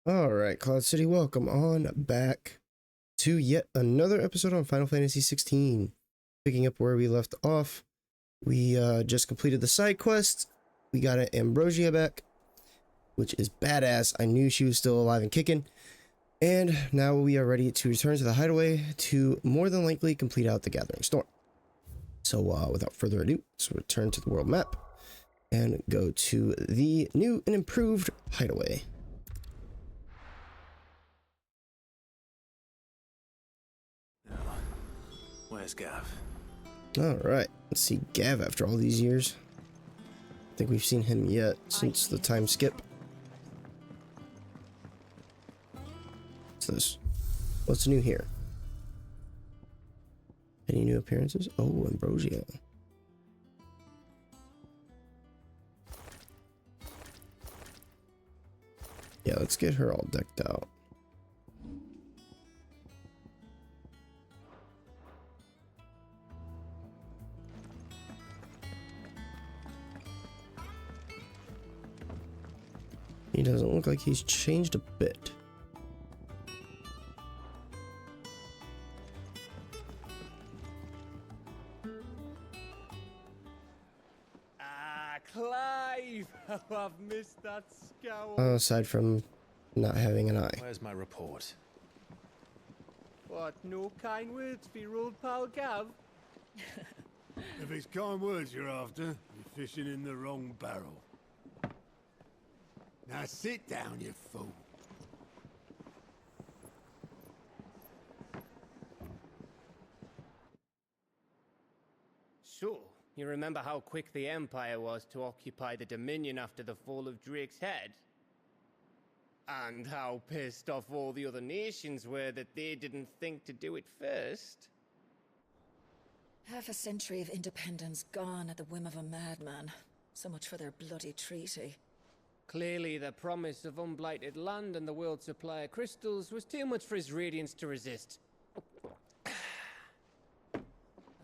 Alright, Cloud City, welcome on back to yet another episode on Final Fantasy XVI. Picking up where we left off, we just completed the side quest. We got an Ambrosia back, which is badass. I knew she was still alive and kicking. And now we are ready to return to the hideaway to more than likely complete out the Gathering Storm. So without further ado, let's return to the world map and go to the new and improved hideaway. Where's Gav? Alright, let's see Gav after all these years. I think we've seen him yet since the time skip. What's this? What's new here? Any new appearances? Oh, Ambrosia. Yeah, let's get her all decked out. He doesn't look like he's changed a bit. Ah, Clive! How I've missed that scowl. Aside from not having an eye. Where's my report? What, no kind words for your old pal Gav? If it's kind words you're after, you're fishing in the wrong barrel. Now sit down, you fool. So, you remember how quick the Empire was to occupy the Dominion after the fall of Drake's head? And how pissed off all the other nations were that they didn't think to do it first? Half a century of independence gone at the whim of a madman. So much for their bloody treaty. Clearly, the promise of unblighted land and the world's supply of crystals was too much for his radiance to resist.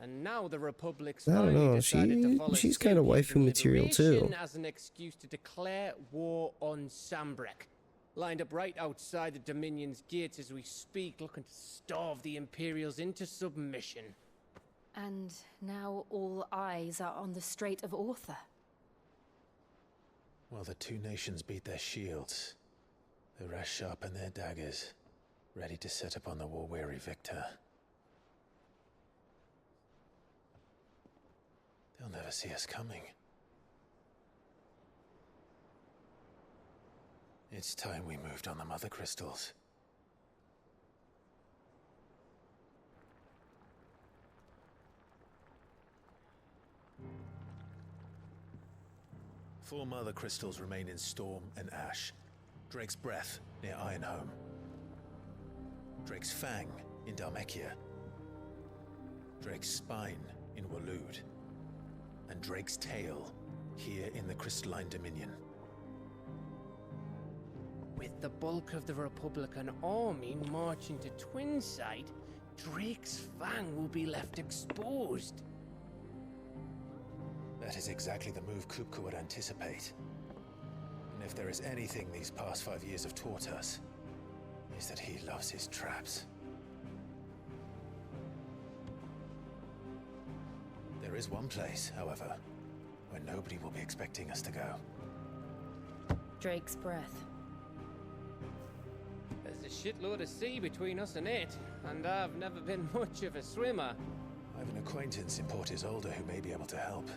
And now the Republic's I don't finally know, decided to follow she's kind of suit, waifu material too. liberation as an excuse to declare war on Sambrek. Lined up right outside the Dominion's gates as we speak, looking to starve the Imperials into submission. And now all eyes are on the Strait of Author. Well, the two nations beat their shields. The rest sharpen their daggers, ready to set upon the war-weary victor. They'll never see us coming. It's time we moved on the mother crystals. Four mother crystals remain in Storm and Ash. Drake's Breath near Ironhome. Drake's Fang in Dhalmekia. Drake's Spine in Waloed. And Drake's Tail here in the Crystalline Dominion. With the bulk of the Republican army marching to Twinside, Drake's Fang will be left exposed. That is exactly the move Kupka would anticipate. And if there is anything these past 5 years have taught us, is that he loves his traps. There is one place, however, where nobody will be expecting us to go. Drake's Breath. There's a shitload of sea between us and it, and I've never been much of a swimmer. I have an acquaintance in Port Isolde who may be able to help.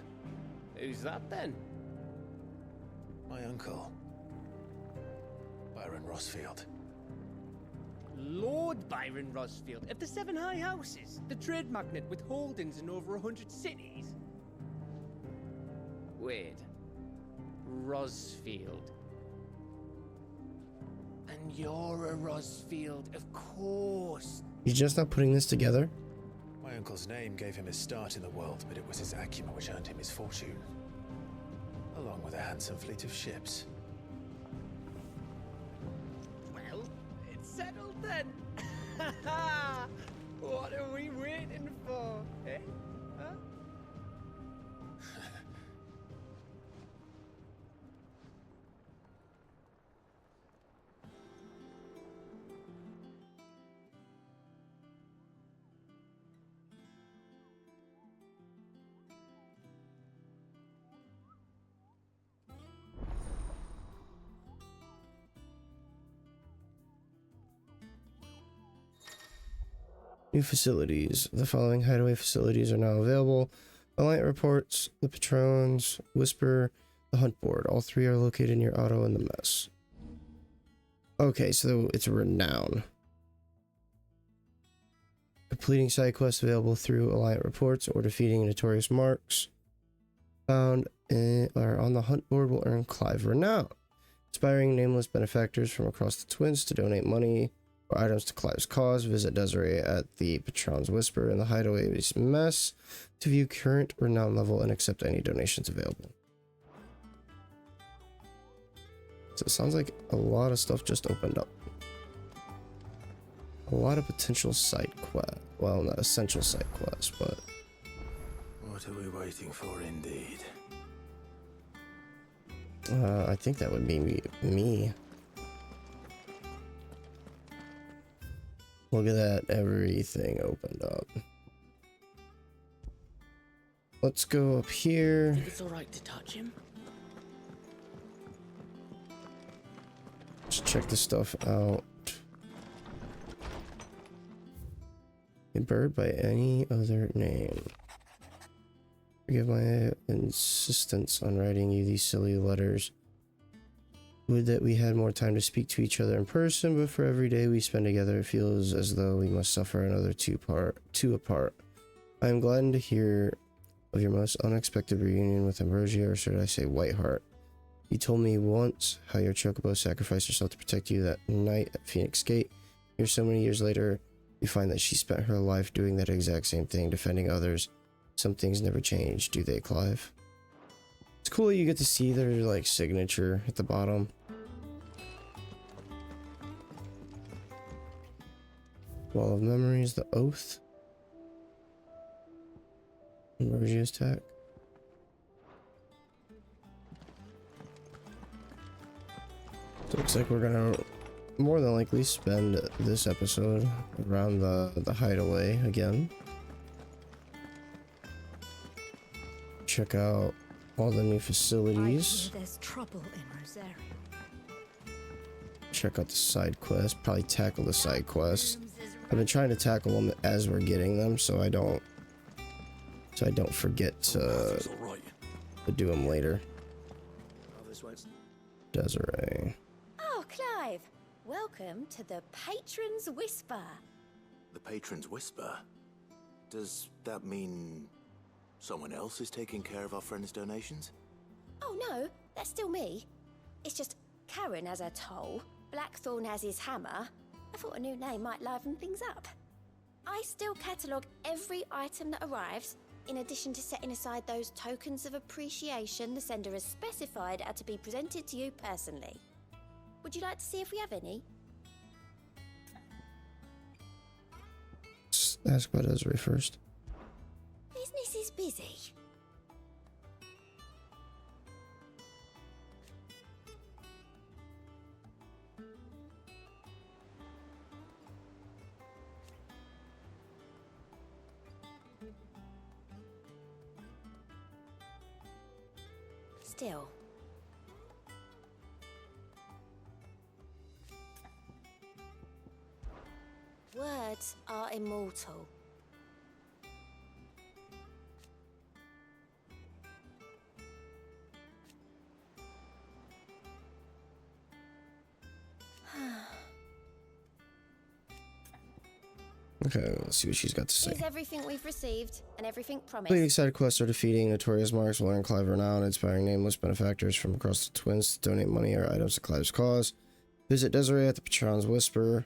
Who's that then? My uncle, Byron Rosfield. Lord Byron Rosfield of the Seven High Houses, the trade magnate with holdings in over 100 cities. Wait, Rosfield. And you're a Rosfield, of course. You're just not putting this together? My uncle's name gave him his start in the world, but it was his acumen which earned him his fortune. Along with a handsome fleet of ships. Well, it's settled then. What are we waiting for, eh? Huh? New facilities. The following hideaway facilities are now available. Alliant reports, the Patrons, Whisper, the Hunt Board. All three are located near Otto and the Mess. Okay, so it's Renown. Completing side quests available through Alliant reports or defeating notorious marks found or on the Hunt Board will earn Clive Renown. Inspiring nameless benefactors from across the Twins to donate money or items to Clive's cause. Visit Desiree at the Patron's Whisper in the Hideaway's Mess to view current Renown level and accept any donations available. So it sounds like a lot of stuff just opened up. A lot of potential side quest. Well, not essential side quests, but... What are we waiting for, indeed? I think that would be me. Look at that, everything opened up. Let's go up here. Think it's alright to touch him? Let's check this stuff out. A bird by any other name. Forgive my insistence on writing you these silly letters. Would that we had more time to speak to each other in person, but for every day we spend together, it feels as though we must suffer another two apart. I am glad to hear of your most unexpected reunion with Ambrosia, or should I say Whiteheart. You told me once how your chocobo sacrificed herself to protect you that night at Phoenix Gate. Here, so many years later, you find that she spent her life doing that exact same thing, defending others. Some things never change, do they, Clive? It's cool that you get to see their, like, signature at the bottom. Wall of Memories, the Oath. Ambrosia's Tech. So it looks like we're gonna more than likely spend this episode around the hideaway again. Check out all the new facilities. There's trouble in Rosario. Check out the side quests. Probably tackle the side quests. I've been trying to tackle them as we're getting them, so I don't forget to do them later. Desiree. Oh, Clive! Welcome to the Patron's Whisper. The Patron's Whisper? Does that mean someone else is taking care of our friend's donations? Oh no, that's still me. It's just Karen has her toll, Blackthorn has his hammer. I thought a new name might liven things up. I still catalogue every item that arrives, in addition to setting aside those tokens of appreciation the sender has specified are to be presented to you personally. Would you like to see if we have any? Let's ask about Desiree first. Business is busy. Still. Words are immortal. Okay, let's see what she's got to say. Here's everything we've received and everything Completing promised. side quests are defeating notorious marks, will earn Clive Renown, inspiring nameless benefactors from across the Twins to donate money or items to Clive's cause. Visit Desiree at the Patron's Whisper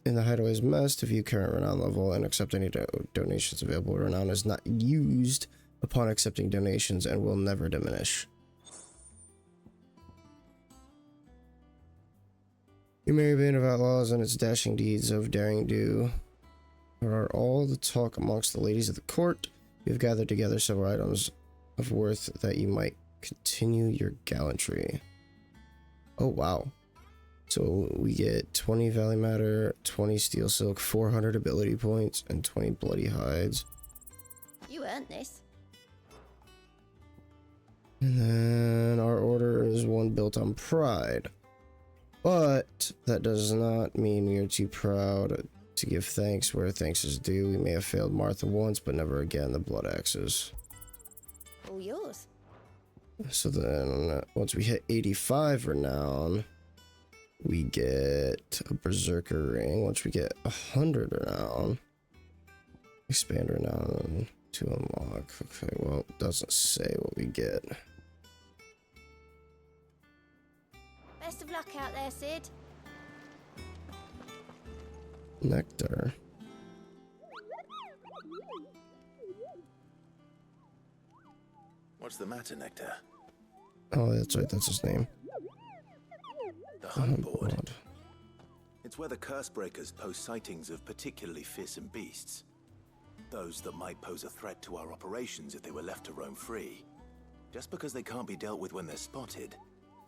in the Hideaway's Mess to view current Renown level and accept any donations available. Renown is not used upon accepting donations and will never diminish. Your merry band of outlaws and its dashing deeds of daring do are all the talk amongst the ladies of the court. You have gathered together several items of worth that you might continue your gallantry. Oh wow. So we get 20 Valley Matter, 20 Steel Silk, 400 ability points, and 20 Bloody Hides. You earned this. And then our order is one built on pride. But that does not mean we are too proud To give thanks where thanks is due. We may have failed Martha once, but never again the blood axes. All yours. So then, once we hit 85 renown, we get a berserker ring. Once we get 100 renown, expand renown to unlock. Okay, well, it doesn't say what we get. Best of luck out there, Sid. Nectar. What's the matter, Nectar? Oh, that's right, that's his name. The hunt board. Board. It's where the curse breakers post sightings of particularly fearsome beasts. Those that might pose a threat to our operations if they were left to roam free. Just because they can't be dealt with when they're spotted,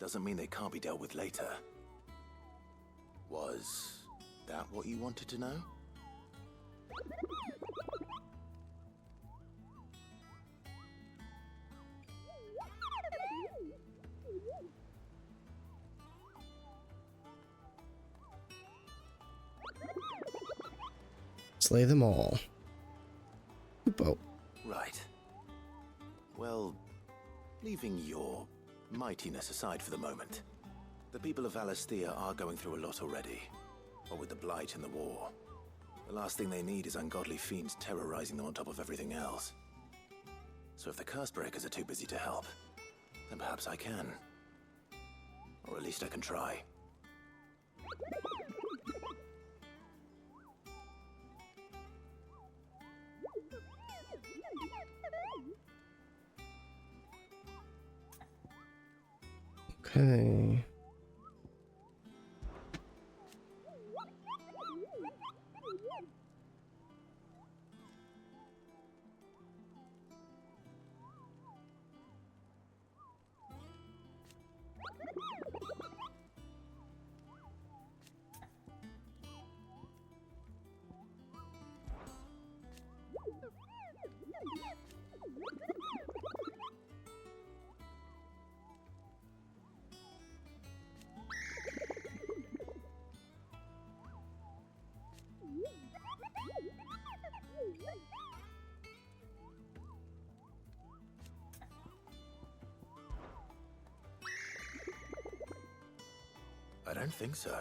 doesn't mean they can't be dealt with later. Was that what you wanted to know? Slay them all. Oh, Right. Well, leaving your mightiness aside for the moment, the people of Valisthea are going through a lot already. What with the blight and the war. The last thing they need is ungodly fiends terrorizing them on top of everything else. So if the curse breakers are too busy to help, then perhaps I can. Or at least I can try. okay. I don't think so.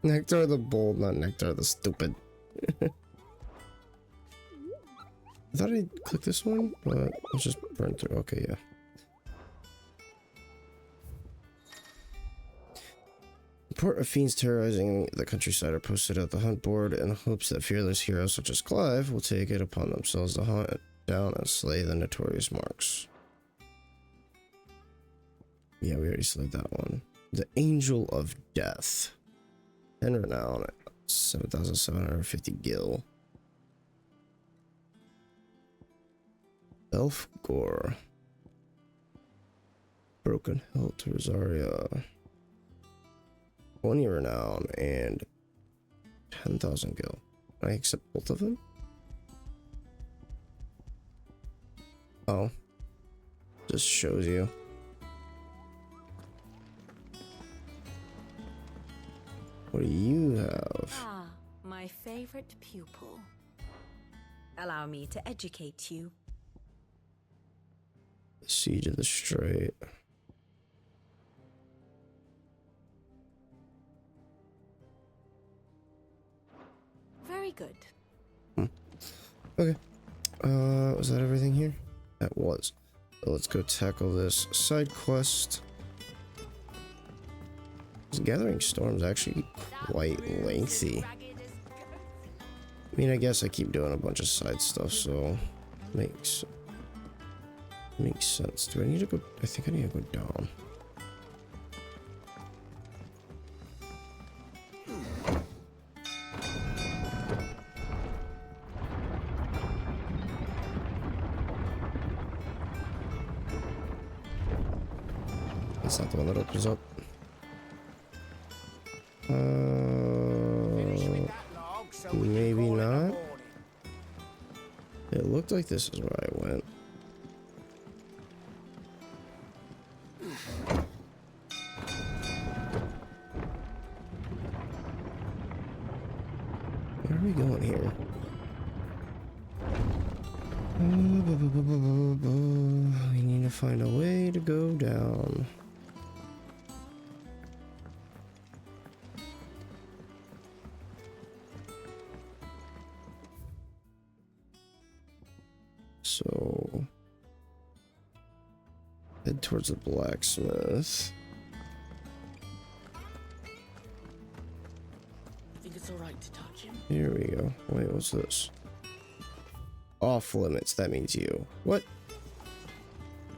Nectar the bold, not Nectar the stupid. I thought I clicked this one, but let's just burn through. Okay, yeah. Report of fiends terrorizing the countryside are posted at the hunt board in hopes that fearless heroes such as Clive will take it upon themselves to hunt down and slay the notorious marks. Yeah, we already slayed that one. The Angel of Death. 10 renown, 7,750 gil. Elf Gore. Broken Hilt, Rosaria. 20 renown and 10,000 gil. Can I accept both of them? Oh. Just shows you. What do you have? Ah, my favorite pupil. Allow me to educate you. Siege of the Strait. Very good. Okay. Was that everything here? That was. So let's go tackle this side quest. This Gathering Storm's actually quite lengthy. I mean, I guess I keep doing a bunch of side stuff, so makes sense. Do I need to go? I think I need to go down. That's not the one that opens up. Maybe not. It looked like this is where I went. We need to find a way to go down. So, head towards the blacksmith. Think it's alright to touch him? Here we go. Wait, what's this? Off limits, that means you. What?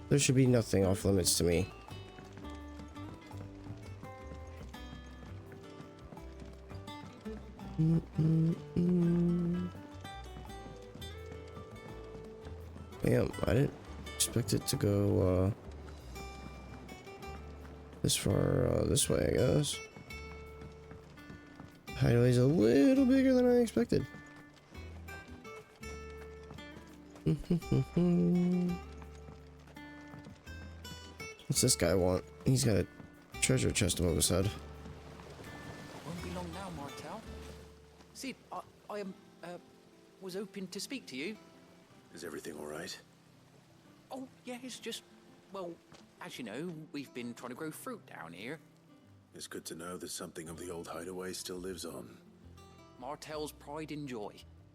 There should be nothing off limits to me. Damn, I didn't expect it to go this far this way, I guess. Hideaway's a little bigger than I expected. What's this guy want? He's got a treasure chest above his head. Won't be long now, Martel. Sid, I was hoping to speak to you. Is everything all right? Oh, yeah, it's just, well, as you know, we've been trying to grow fruit down here. It's good to know that something of the old hideaway still lives on. Martel's pride and joy.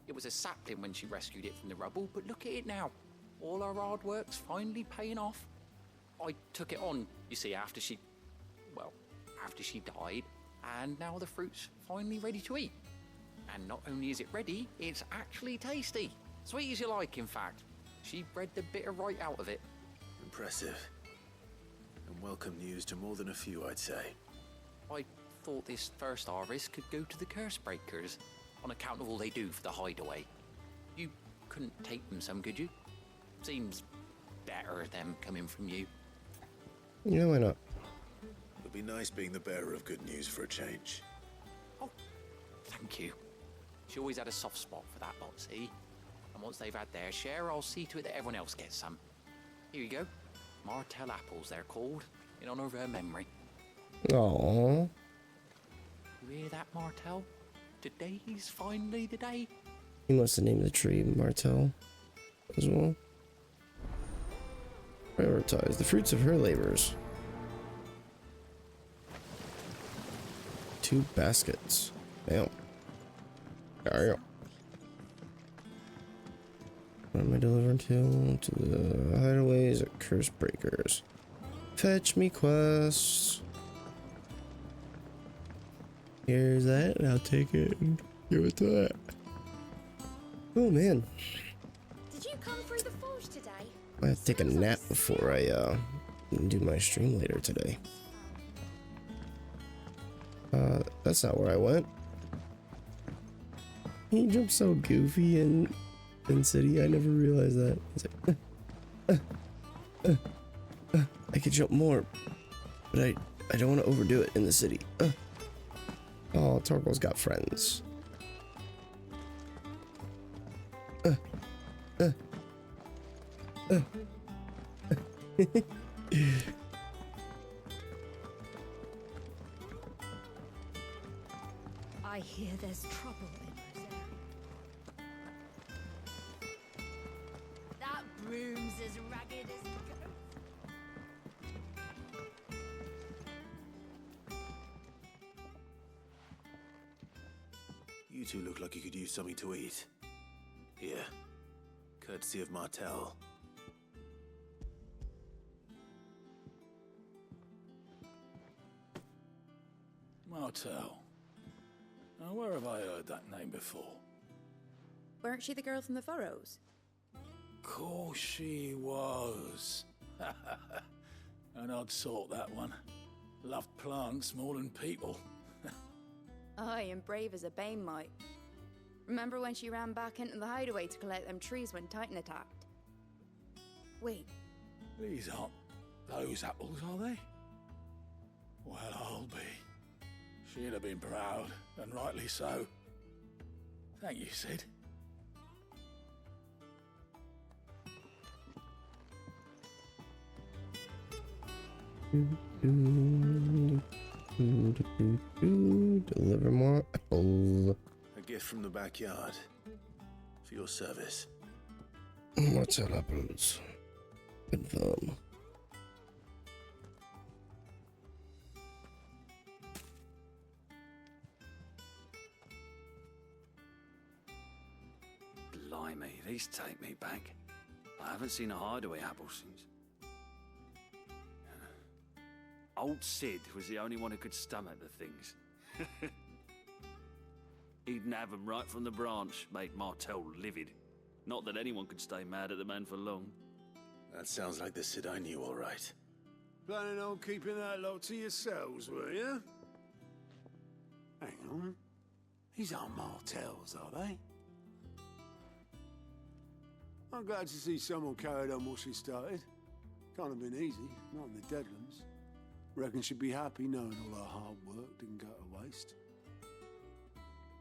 It was a sapling when she rescued it from the rubble, but look at it now. All our hard work's finally paying off. I took it on, you see, after she died, and now the fruit's finally ready to eat. And not only is it ready, it's actually tasty. Sweet as you like, in fact. She bred the bitter right out of it. Impressive. And welcome news to more than a few, I'd say. I thought this first harvest could go to the curse breakers, on account of all they do for the hideaway. You couldn't take them some, could you? Seems better them coming from you. Yeah, why not? It'd be nice being the bearer of good news for a change. Oh, thank you. She always had a soft spot for that lot, see? And once they've had their share, I'll see to it that everyone else gets some. Here you go. Martel apples, they're called, in honor of her memory. Aww. You hear that, Martel? Today's finally the day. He must have named the tree Martel as well. Prioritize the fruits of her labors. 2 baskets. Damn. There. What am I delivering to? To the hideaways at curse breakers. Fetch me quests. Here's that, and I'll take it and give it to that. Oh man. Did you come through the forge today? I have to take a nap before I do my stream later today. That's not where I went. He jumped so goofy in City, I never realized that. He's like, I could jump more, but I don't want to overdo it in the city. Oh, Torgal's got friends. I hear there's trouble in Corsair. That broom's as ragged as the You two look like you could use something to eat. Here. Courtesy of Martel. Martel. Now, where have I heard that name before? Weren't she the girl from the furrows? Course she was. An odd sort, that one. Loved plants more than people. Aye, and brave as a bane might. Remember when she ran back into the hideaway to collect them trees when Titan attacked? Wait, These aren't those apples, are they? Well, I'll be. She'd have been proud, and rightly so. Thank you, Sid. Deliver more apples. A gift from the backyard. For your service. Martel apples. Confirm. Blimey, these take me back. I haven't seen a hideaway apple since. Old Sid was the only one who could stomach the things. He'd nab 'em right from the branch, made Martel livid. Not that anyone could stay mad at the man for long. That sounds like the Sid I knew, all right. Planning on keeping that lot to yourselves, were you? Hang on. These aren't Martels, are they? I'm glad to see someone carried on what she started. Can't have been easy, not in the Deadlands. Reckon she'd be happy knowing all her hard work didn't go to waste.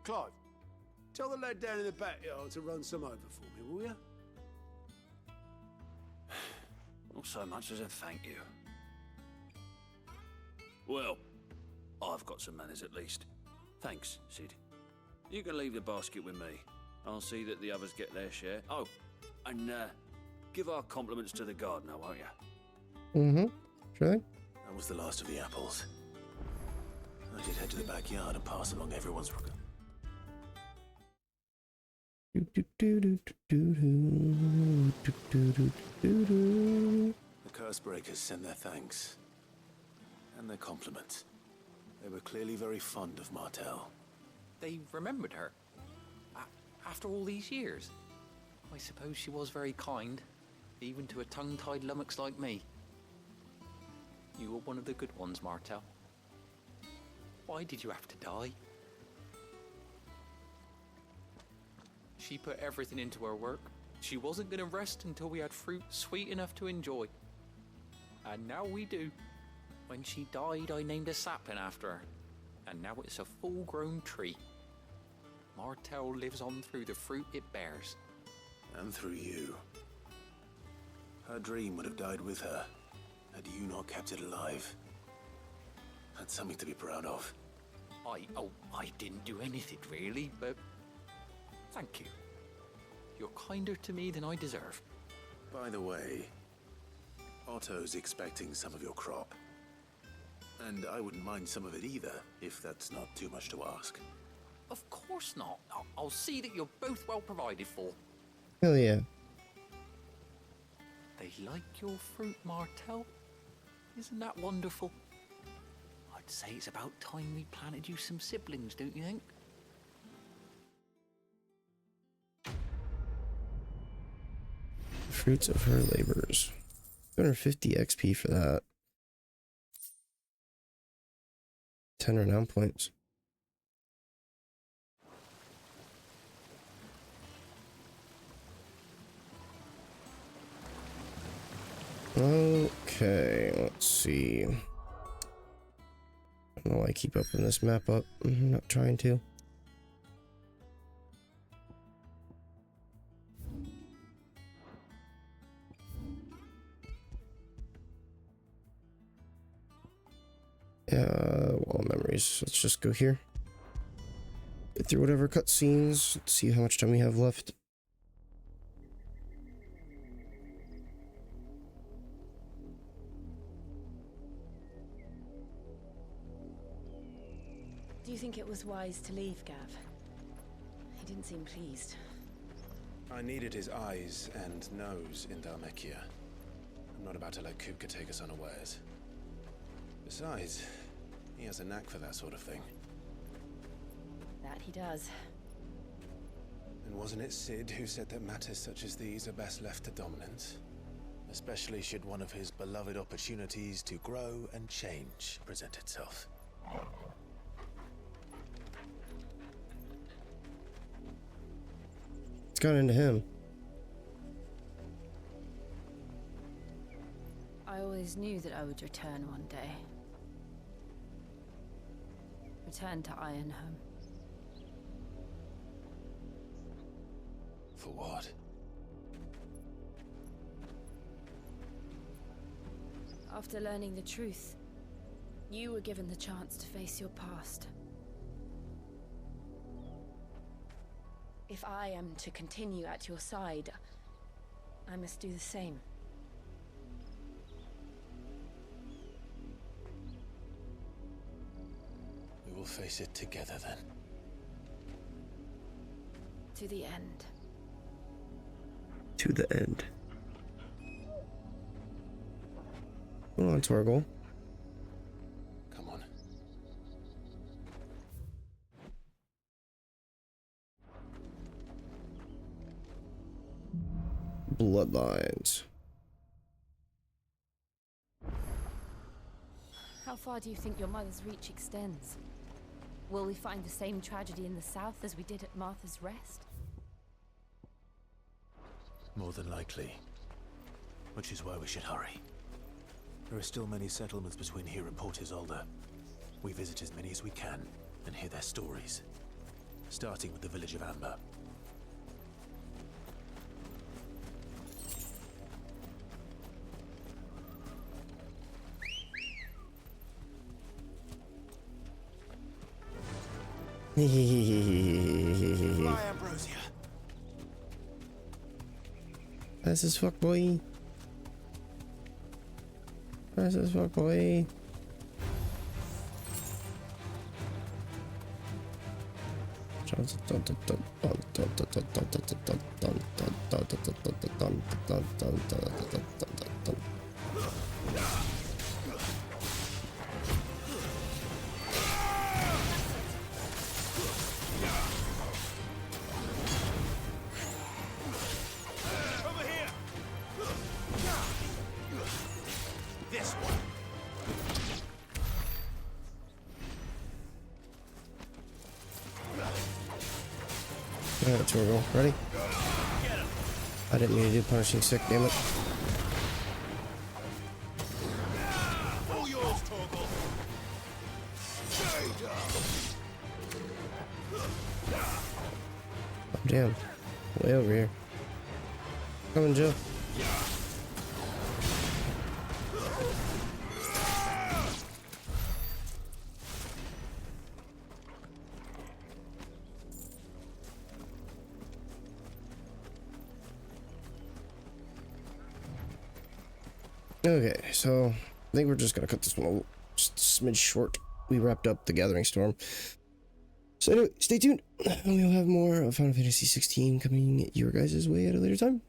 Clive, tell the lad down in the backyard to run some over for me, will you? Not so much as a thank you. Well, I've got some manners at least. Thanks, Sid. You can leave the basket with me. I'll see that the others get their share. Oh, and give our compliments to the gardener, won't you? Mm-hmm. Sure thing. That was the last of the apples. I should head to the backyard and pass along everyone's... The curse breakers sent their thanks. And their compliments. They were clearly very fond of Martel. They remembered her. After all these years. I suppose she was very kind, even to a tongue-tied lummox like me. You were one of the good ones, Martel. Why did you have to die? She put everything into her work. She wasn't going to rest until we had fruit sweet enough to enjoy. And now we do. When she died, I named a sapling after her. And now it's a full-grown tree. Martel lives on through the fruit it bears. And through you. Her dream would have died with her, had you not kept it alive. That's something to be proud of. I didn't do anything really, but thank you. You're kinder to me than I deserve. By the way, Otto's expecting some of your crop. And I wouldn't mind some of it either, if that's not too much to ask. Of course not. I'll see that you're both well provided for. Hell yeah. They like your fruit, Martel. Isn't that wonderful? I'd say it's about time we planted you some siblings, don't you think? Fruits of her labors. 250 XP for that. 10 renown points. Okay, let's see. I don't know why I keep opening this map up. I'm not trying to. Wall memories. Let's just go here. Get through whatever cutscenes. Let's see how much time we have left. Do you think it was wise to leave, Gav? He didn't seem pleased. I needed his eyes and nose in Dhalmekia. I'm not about to let Kupka take us unawares. Besides, he has a knack for that sort of thing. That he does. And wasn't it Sid who said that matters such as these are best left to dominance? Especially should one of his beloved opportunities to grow and change present itself. It's gone into him. I always knew that I would return one day. Return to Ironhome. For what? After learning the truth, you were given the chance to face your past. If I am to continue at your side, I must do the same. We will face it together then. To the end. To the end. Hold on, Torgal. Come on. Bloodlines. How far do you think your mother's reach extends? Will we find the same tragedy in the south as we did at Martha's Rest? More than likely. Which is why we should hurry. There are still many settlements between here and Port Isolde. We visit as many as we can and hear their stories. Starting with the village of Amber. Fly, Ambrosia. Fast as fuck, boy. Fast as fuck, boy. Alright, so we're going. Ready? I didn't mean to do punishing sick, damn it. All yours, Torgal. Oh, damn. Way over here. Coming, Joe. Okay, so I think we're just gonna cut this one just a smidge short. We wrapped up the Gathering Storm. So anyway, stay tuned. We'll have more of Final Fantasy 16 coming your guys' way at a later time.